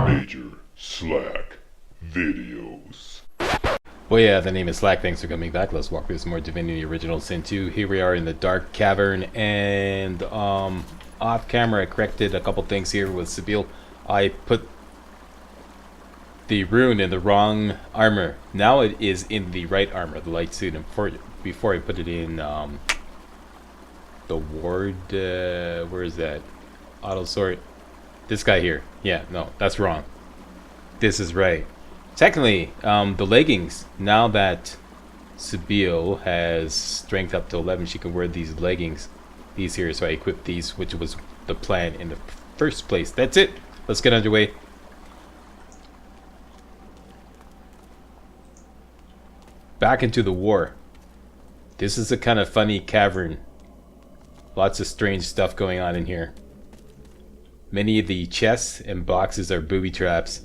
Major Slack Videos. Well, yeah, the name is Slack. Thanks for coming back. Let's walk through some more Divinity Original Sin 2. Here we are in the Dark Cavern, and off camera I corrected a couple things here with Sabille. I put the rune in the wrong armor. Now it is in the right armor, the light suit, and before I put it in the ward, where is that? Auto sort. This guy here. Yeah, no, that's wrong. This is right. Technically, the leggings, now that Sabille has strength up to 11, she can wear these leggings. These here, so I equipped these, which was the plan in the first place. That's it. Let's get underway. Back into the war. This is a kind of funny cavern. Lots of strange stuff going on in here. Many of the chests and boxes are booby traps.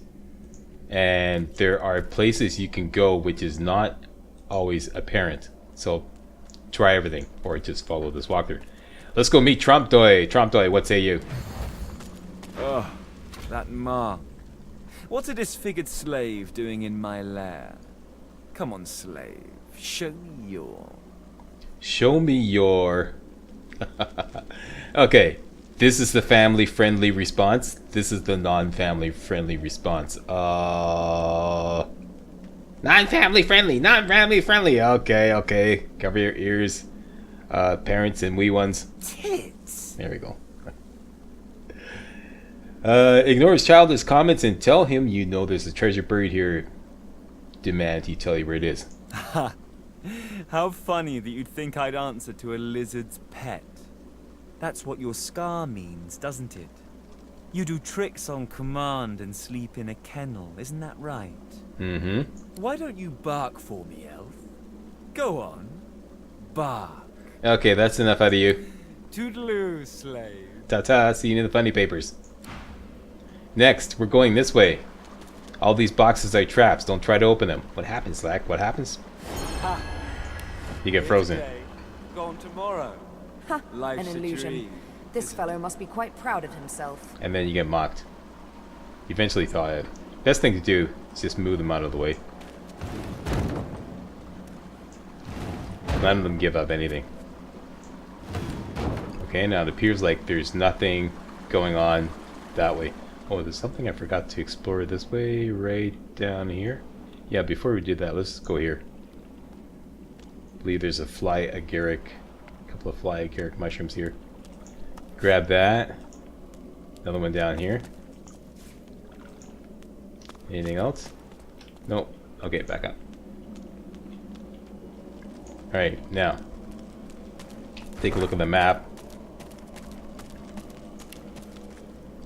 And there are places you can go which is not always apparent. So try everything or just follow this walkthrough. Let's go meet Trompdoy. Trompdoy, what say you? Oh, that mark. What's a disfigured slave doing in my lair? Come on, slave. Show me your... Show me your... Okay. This is the family-friendly response. This is the non-family friendly response. Non-family friendly, non-family friendly. Okay, okay. Cover your ears. Parents and wee ones. Tits. There we go. Ignore his childish comments and tell him you know there's a treasure buried here. Demand he tell you where it is. Ha! How funny that you'd think I'd answer to a lizard's pet. That's what your scar means, doesn't it? You do tricks on command and sleep in a kennel, isn't that right? Mm-hmm. Why don't you bark for me, elf? Go on. Bark. Okay, that's enough out of you. Toodaloo, slave. Ta-ta, see you in the funny papers. Next, we're going this way. All these boxes are traps. Don't try to open them. What happens, Slack? What happens? Ha! You get frozen. Today, gone tomorrow. Ha! Life's An a illusion. dream. This fellow must be quite proud of himself. And then you get mocked. Eventually thought it. Best thing to do is just move them out of the way. None of them give up anything. Okay, now it appears like there's nothing going on that way. Oh, there's something I forgot to explore this way, right down here. Yeah, before we do that, let's go here. I believe there's a fly agaric, couple of fly agaric mushrooms here. Grab that. Another one down here. Anything else? Nope. Okay, back up. Alright, now. Take a look at the map.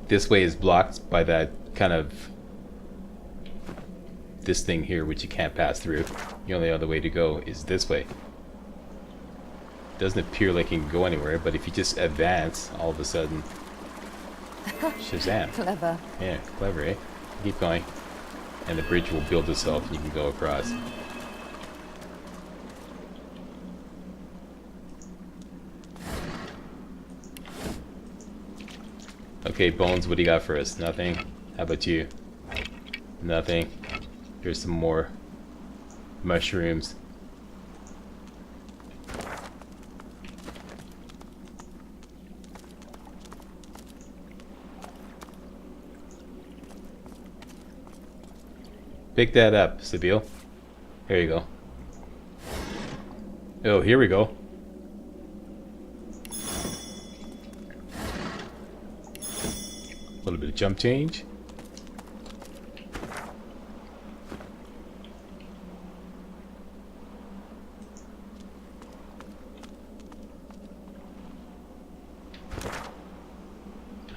This way is blocked by that kind of... this thing here, which you can't pass through. The only other way to go is this way. Doesn't appear like you can go anywhere, but if you just advance, all of a sudden... Shazam. Clever. Yeah, clever, eh? Keep going. And the bridge will build itself and you can go across. Okay, Bones, what do you got for us? Nothing? How about you? Nothing. Here's some more mushrooms. Pick that up, Sabille. Here you go. Oh, here we go. A little bit of jump change.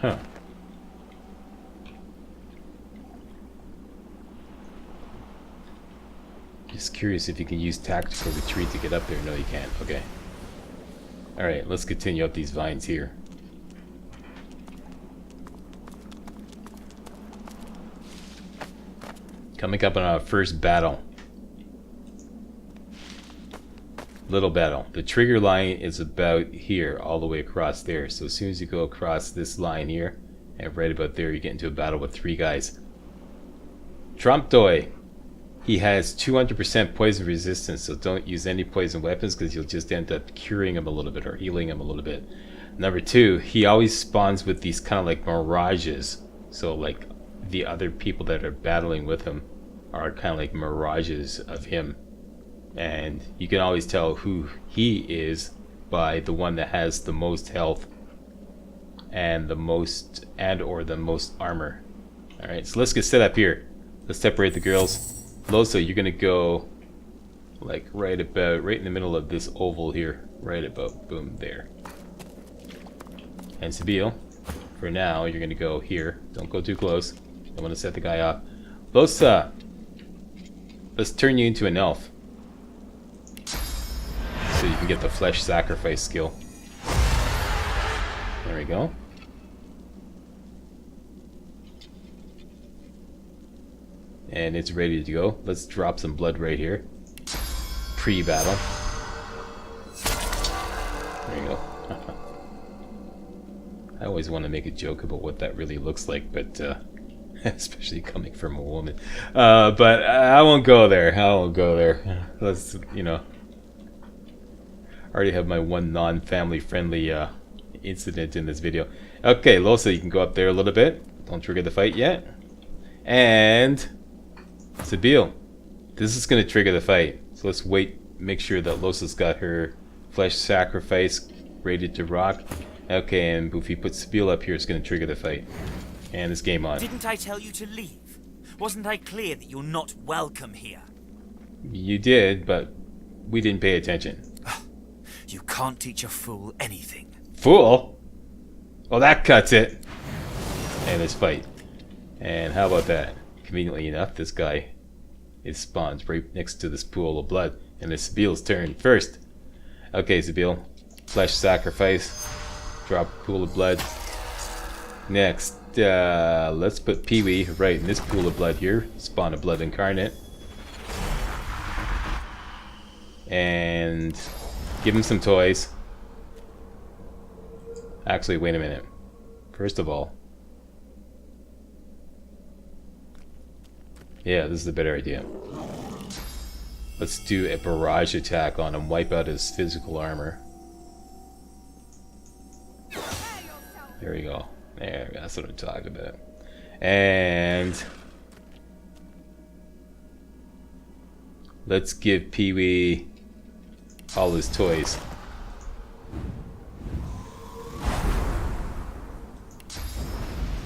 Huh. Just curious if you can use tactical retreat to get up there. No, you can't. Okay. Alright, let's continue up these vines here. Coming up on our first battle. Little battle. The trigger line is about here, all the way across there. So as soon as you go across this line here, and right about there, you get into a battle with 3 guys. Trompdoy. He has 200% poison resistance, so don't use any poison weapons because you'll just end up curing him a little bit or healing him a little bit. Number 2, he always spawns with these kind of like mirages. So like the other people that are battling with him are kind of like mirages of him. And you can always tell who he is by the one that has the most health and the most armor. Alright, so let's get set up here. Let's separate the girls. Losa, you're gonna go like right in the middle of this oval here. Right about, boom, there. And Sabille, for now, you're gonna go here. Don't go too close. Don't want to set the guy off. Losa, let's turn you into an elf. So you can get the flesh sacrifice skill. There we go. And it's ready to go. Let's drop some blood right here. Pre-battle. There you go. I always want to make a joke about what that really looks like, but especially coming from a woman. But I won't go there. I won't go there. Let's, you know. I already have my one non-family friendly incident in this video. Okay, Losa, you can go up there a little bit. Don't trigger the fight yet. And Sabille, this is going to trigger the fight. So let's wait, make sure that Losa's got her flesh sacrifice ready to rock. Okay, and if we put Sabille up here, it's going to trigger the fight. And it's game on. Didn't I tell you to leave? Wasn't I clear that you're not welcome here? You did, but we didn't pay attention. You can't teach a fool anything. Fool? Well, that cuts it. And let's fight. And how about that? Conveniently enough, this guy is spawned right next to this pool of blood. And it's Sabille's turn first. Okay, Sabille. Flesh sacrifice. Drop a pool of blood. Next, let's put Pee-wee right in this pool of blood here. Spawn a blood incarnate. And give him some toys. Actually, wait a minute. First of all, yeah, this is a better idea. Let's do a barrage attack on him, wipe out his physical armor. There we go. There, that's what I'm talking about. And let's give Pee-wee all his toys.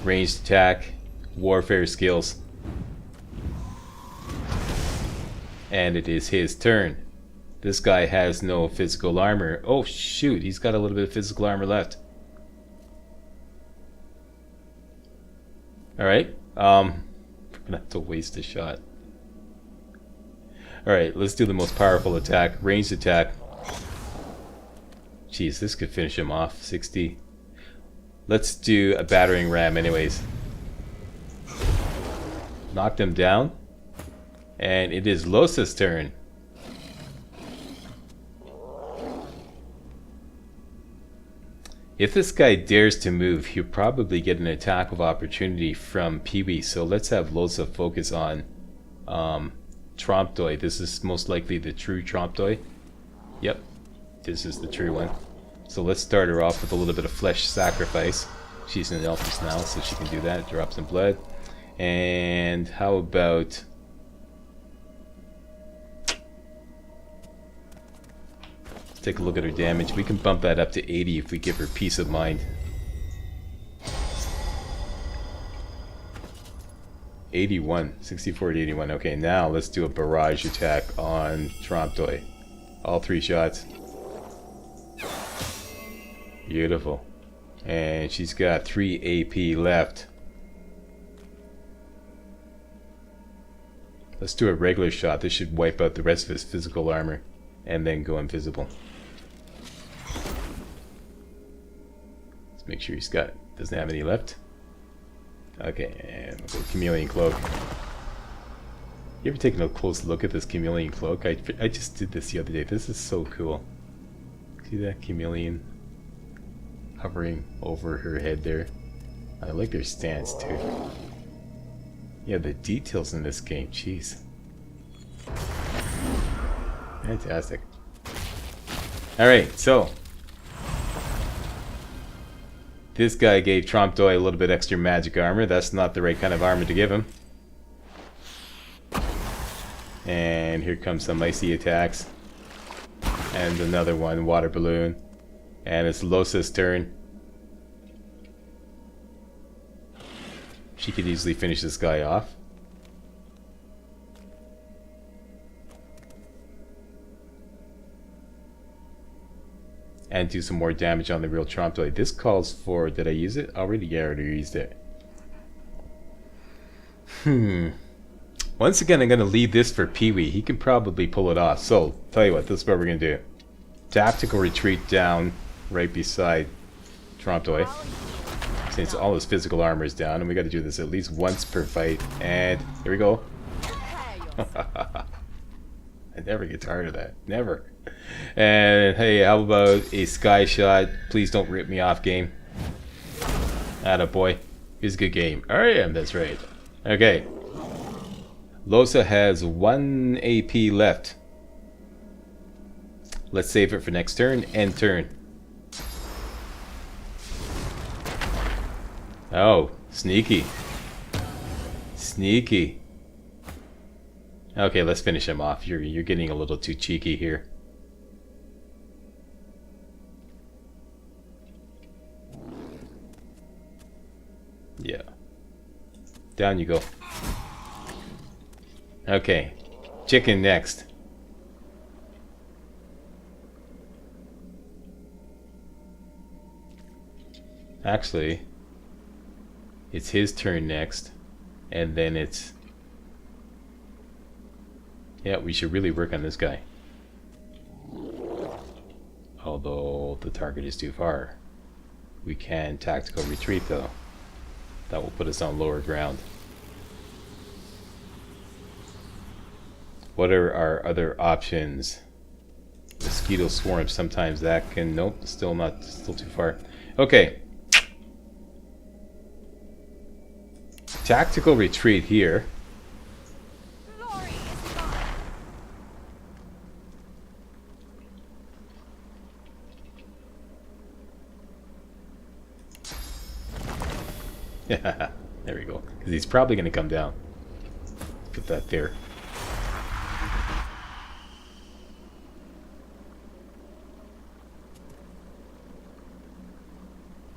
Ranged attack, warfare skills. And it is his turn. This guy has no physical armor. Oh shoot, he's got a little bit of physical armor left. Alright, we're gonna have to waste a shot. Alright, let's do the most powerful attack, ranged attack. Jeez, this could finish him off, 60. Let's do a battering ram anyways. Knocked him down. And it is Losa's turn. If this guy dares to move, he'll probably get an attack of opportunity from Pee-wee. So let's have Losa focus on Trompdoy. This is most likely the true Trompdoy. Yep, this is the true one. So let's start her off with a little bit of flesh sacrifice. She's an elf just now, so she can do that. Drop some blood. And how about... take a look at her damage. We can bump that up to 80 if we give her peace of mind. 81. 64 to 81. Okay, now let's do a barrage attack on Trompdoy. All 3 shots. Beautiful. And she's got 3 AP left. Let's do a regular shot. This should wipe out the rest of his physical armor. And then go invisible. Let's make sure doesn't have any left. Okay, and we'll go Chameleon Cloak. You ever taken a close look at this Chameleon Cloak? I just did this the other day. This is so cool. See that chameleon hovering over her head there? I like her stance too. Yeah, the details in this game, jeez. Fantastic. Alright, so this guy gave Trompdoy a little bit extra magic armor. That's not the right kind of armor to give him. And here comes some icy attacks. And another one, water balloon. And it's Losa's turn. She could easily finish this guy off. And do some more damage on the real Trompdoy. This calls for... Did I use it already? Yeah, I already used it. Once again, I'm going to leave this for Pee-wee. He can probably pull it off. So, tell you what, this is what we're going to do. Tactical retreat down right beside Trompdoy. Since all his physical armor is down. And we got to do this at least once per fight. And here we go. I never get tired of that. Never. And hey, how about a sky shot? Please don't rip me off, game. Attaboy. It's a good game. Alright, that's right. Okay. Losa has 1 AP left. Let's save it for next turn. End turn. Oh, sneaky. Sneaky. Okay, let's finish him off. You're getting a little too cheeky here. Yeah. Down you go. Okay. Chicken next. Actually, it's his turn next. And then it's... Yeah, we should really work on this guy. Although the target is too far. We can tactical retreat though. That will put us on lower ground. What are our other options? Mosquito swarm, sometimes that can... Nope, still too far. Okay. Tactical retreat here. There we go. Because he's probably going to come down. Put that there.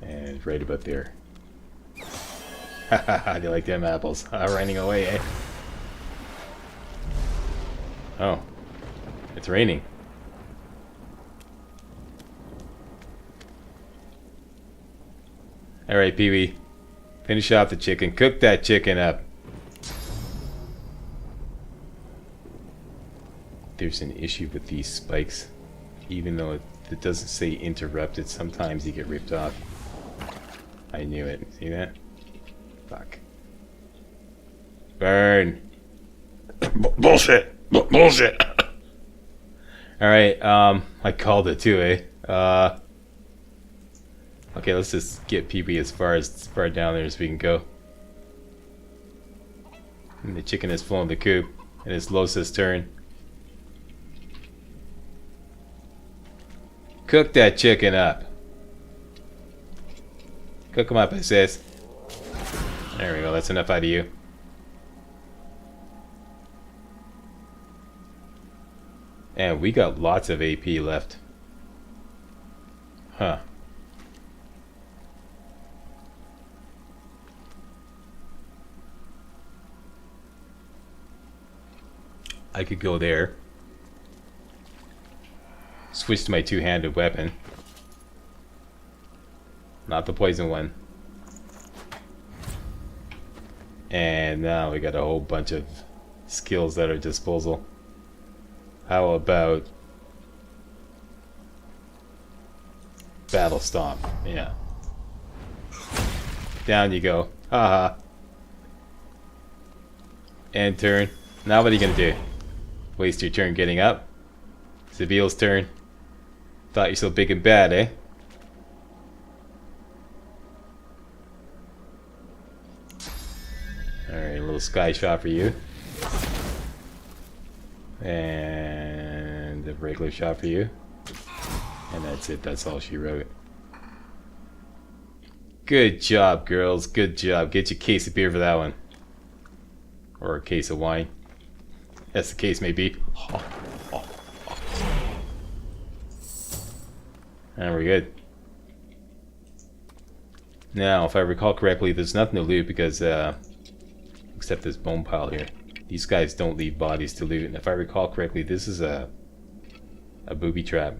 And right about there. Haha, do you like them apples? Running away, eh? Oh. It's raining. Alright, Pee-wee. Finish off the chicken. Cook that chicken up. There's an issue with these spikes. Even though it doesn't say interrupted, sometimes you get ripped off. I knew it. See that? Fuck. Burn. Bullshit. Bullshit. Alright, I called it too, eh? Okay, let's just get Pee-wee as far down there as we can go. And the chicken is full in the coop. And it's Losa's turn. Cook that chicken up. Cook him up, it says. There we go, that's enough out of you. And we got lots of AP left. Huh. I could go there. Switch to my two-handed weapon. Not the poison one. And now we got a whole bunch of skills at our disposal. How about Battle Stomp? Yeah. Down you go. Haha. End turn. Now what are you gonna do? Waste your turn getting up? Sabiel's turn. Thought you're so big and bad, eh? Alright, a little sky shot for you. And a regular shot for you. And that's it, that's all she wrote. Good job, girls, good job. Get you a case of beer for that one. Or a case of wine. As the case may be. And we're good. Now, if I recall correctly, there's nothing to loot because, except this bone pile here. These guys don't leave bodies to loot. And if I recall correctly, this is a booby trap.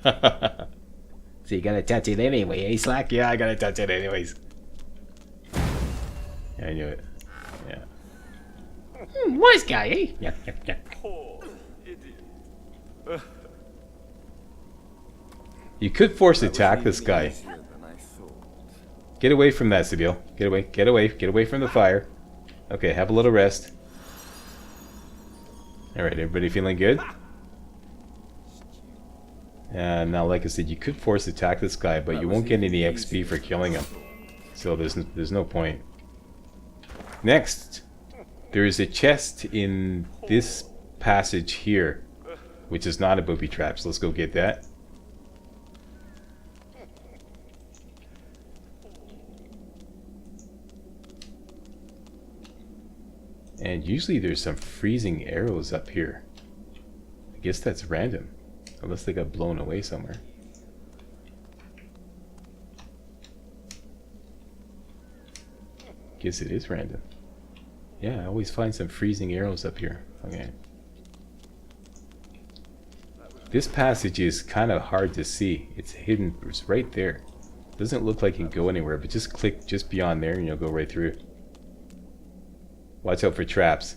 So you gotta touch it anyway, eh, Slack? Yeah, I gotta touch it anyways. Yeah, I knew it. Yeah. Wise guy, eh? Yeah, yeah, yeah. Poor idiot. You could force attack this guy. Get away from that, Sibyl. Get away, get away, get away from the fire. Okay, have a little rest. Alright, everybody feeling good? And now, like I said, you could force attack this guy, but you won't get any XP for killing him. So there's no point. Next, there is a chest in this passage here, which is not a booby trap, so let's go get that. And usually there's some freezing arrows up here. I guess that's random. Unless they got blown away somewhere. Guess it is random. Yeah, I always find some freezing arrows up here. Okay. This passage is kind of hard to see. It's hidden. It's right there. Doesn't look like you can go anywhere, but just click just beyond there and you'll go right through. Watch out for traps.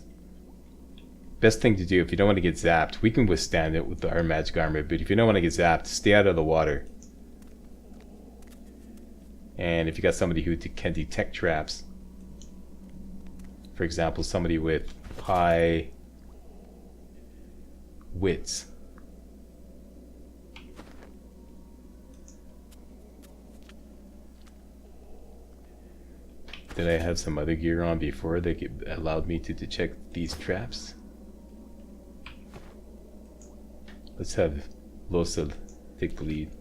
Best thing to do if you don't want to get zapped, we can withstand it with our magic armor, but if you don't want to get zapped, stay out of the water. And if you got somebody who can detect traps, for example, somebody with high wits. Did I have some other gear on before that allowed me to detect these traps? Let's have Losa take the lead.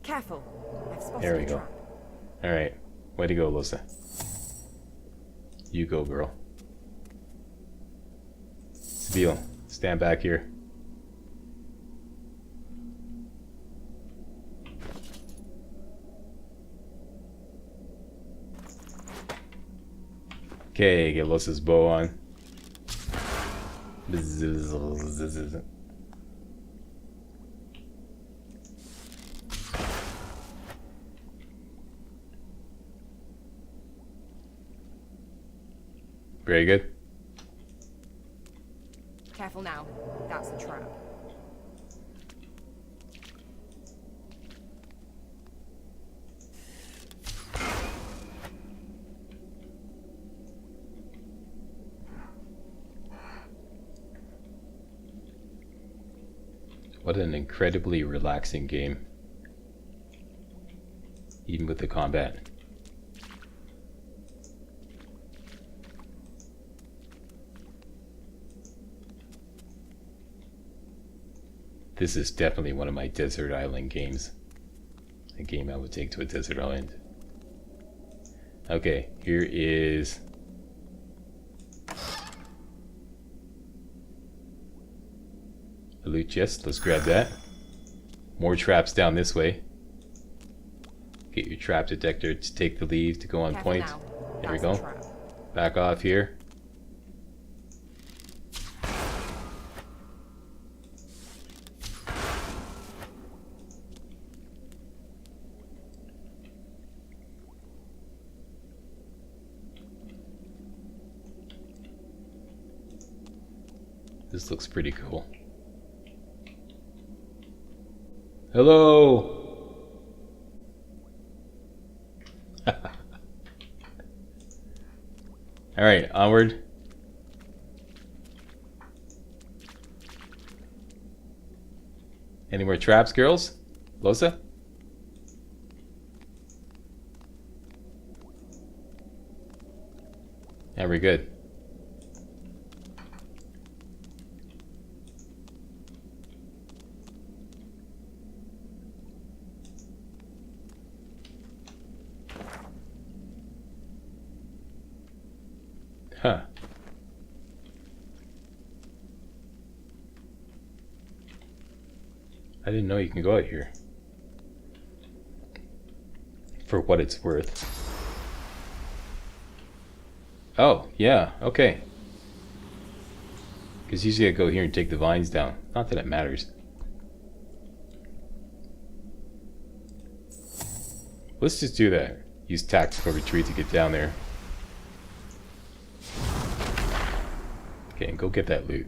Careful. I've spotted There we a go. trap. Alright. Way to go, Losa. You go, girl. Sabile, stand back here. Okay, get Losa's bow on. Very good. Careful now. That's a trap. What an incredibly relaxing game. Even with the combat. This is definitely one of my desert island games. A game I would take to a desert island. Okay, here is a loot chest. Let's grab that. More traps down this way. Get your trap detector to take the lead to go on Careful point. now. There we That's a go. trap. Back off here. This looks pretty cool. Hello! Alright, onward. Any more traps, girls? Losa? Yeah, we're good. Huh. I didn't know you can go out here. For what it's worth. Oh, yeah, okay. Because usually I go here and take the vines down. Not that it matters. Let's just do that. Use tactical retreat to get down there. Okay, and go get that loot.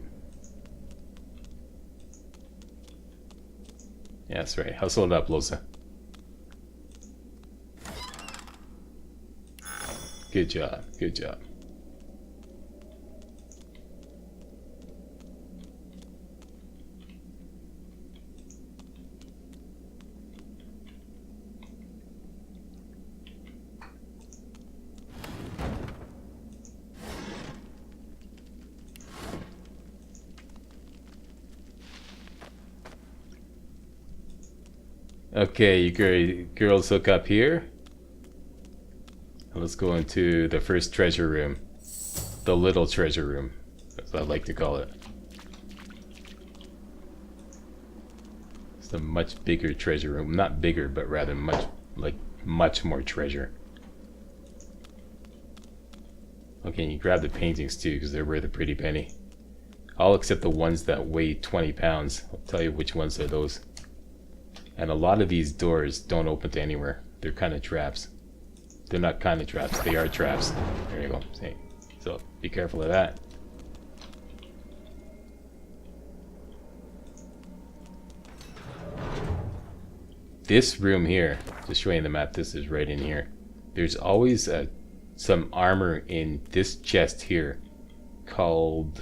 Yeah, that's right. Hustle it up, Losa. Good job. Good job. Okay, you girls hook up here. Let's go into the first treasure room. The little treasure room, as I like to call it. It's a much bigger treasure room. Not bigger, but rather much more treasure. Okay, you grab the paintings too, because they're worth a pretty penny. All except the ones that weigh 20 pounds. I'll tell you which ones are those. And a lot of these doors don't open to anywhere. They're kind of traps. They're not kind of traps, they are traps. There you go. See? So be careful of that. This room here, just showing the map, this is right in here. There's always some armor in this chest here called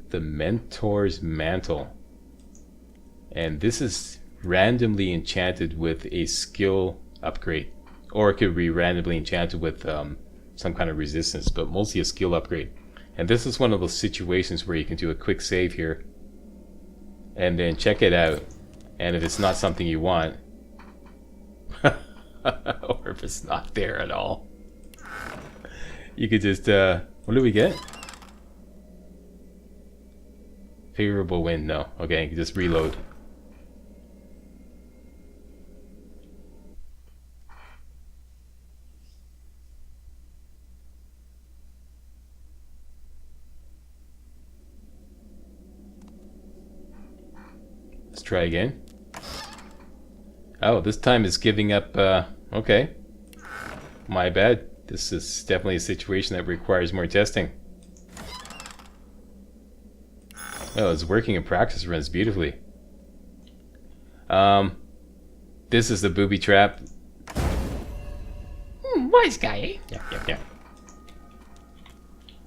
the Mentor's Mantle. And this is randomly enchanted with a skill upgrade. Or it could be randomly enchanted with some kind of resistance, but mostly a skill upgrade. And this is one of those situations where you can do a quick save here. And then check it out. And if it's not something you want, or if it's not there at all, you could just, what do we get? Favorable wind, no. Okay, you can just reload. Let's try again. Oh, this time it's giving up, okay. My bad. This is definitely a situation that requires more testing. Oh, it's working in practice runs beautifully. This is the booby trap. Wise guy, eh? Yeah.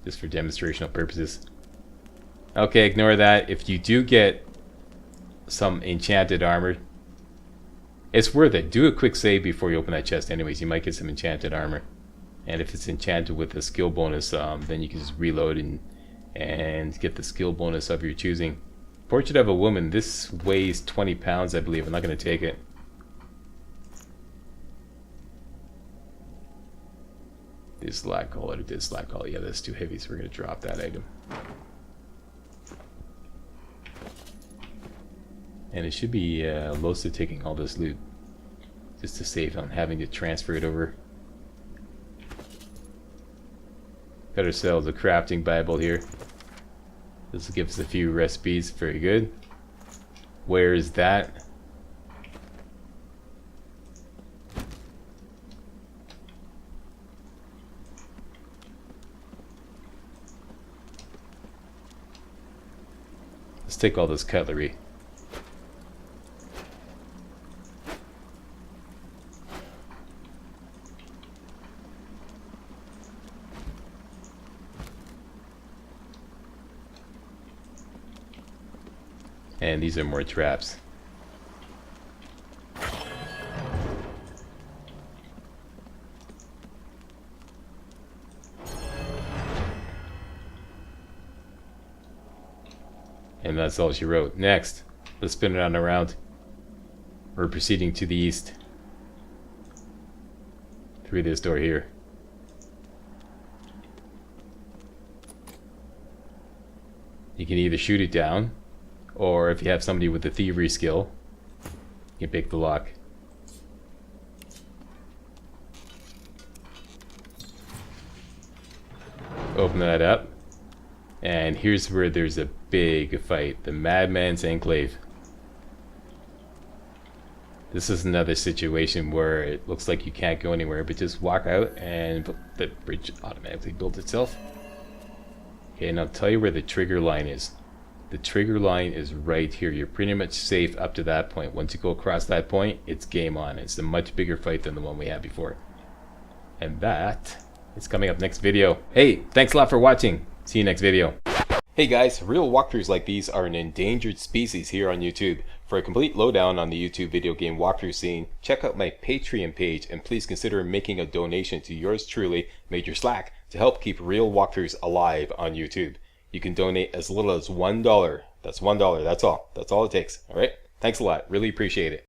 Just for demonstrational purposes. Okay, ignore that. If you do get some enchanted armor, it's worth it. Do a quick save before you open that chest anyways. You might get some enchanted armor. And if it's enchanted with a skill bonus, then you can just reload and get the skill bonus of your choosing. Portrait of a Woman. This weighs 20 pounds, I believe. I'm not going to take it. Dislike all or dislike all. Yeah, that's too heavy, so we're going to drop that item. And it should be Losa taking all this loot, just to save on having to transfer it over. Got ourselves a crafting Bible here. This will give us a few recipes. Very good. Where is that? Let's take all this cutlery. And these are more traps. And that's all she wrote. Next, let's spin it on around. We're proceeding to the east. Through this door here. You can either shoot it down, or if you have somebody with the thievery skill, you can pick the lock. Open that up, and here's where there's a big fight. The Madman's Enclave. This is another situation where it looks like you can't go anywhere, but just walk out and the bridge automatically builds itself. Okay, and I'll tell you where the trigger line is. The trigger line is right here. You're pretty much safe up to that point. Once you go across that point, it's game on. It's a much bigger fight than the one we had before. And that is coming up next video. Hey, thanks a lot for watching. See you next video. Hey guys, real walkthroughs like these are an endangered species here on YouTube. For a complete lowdown on the YouTube video game walkthrough scene, check out my Patreon page and please consider making a donation to yours truly, Major Slack, to help keep real walkthroughs alive on YouTube. You can donate as little as $1. That's $1, that's all. That's all it takes, alright? Thanks a lot, really appreciate it.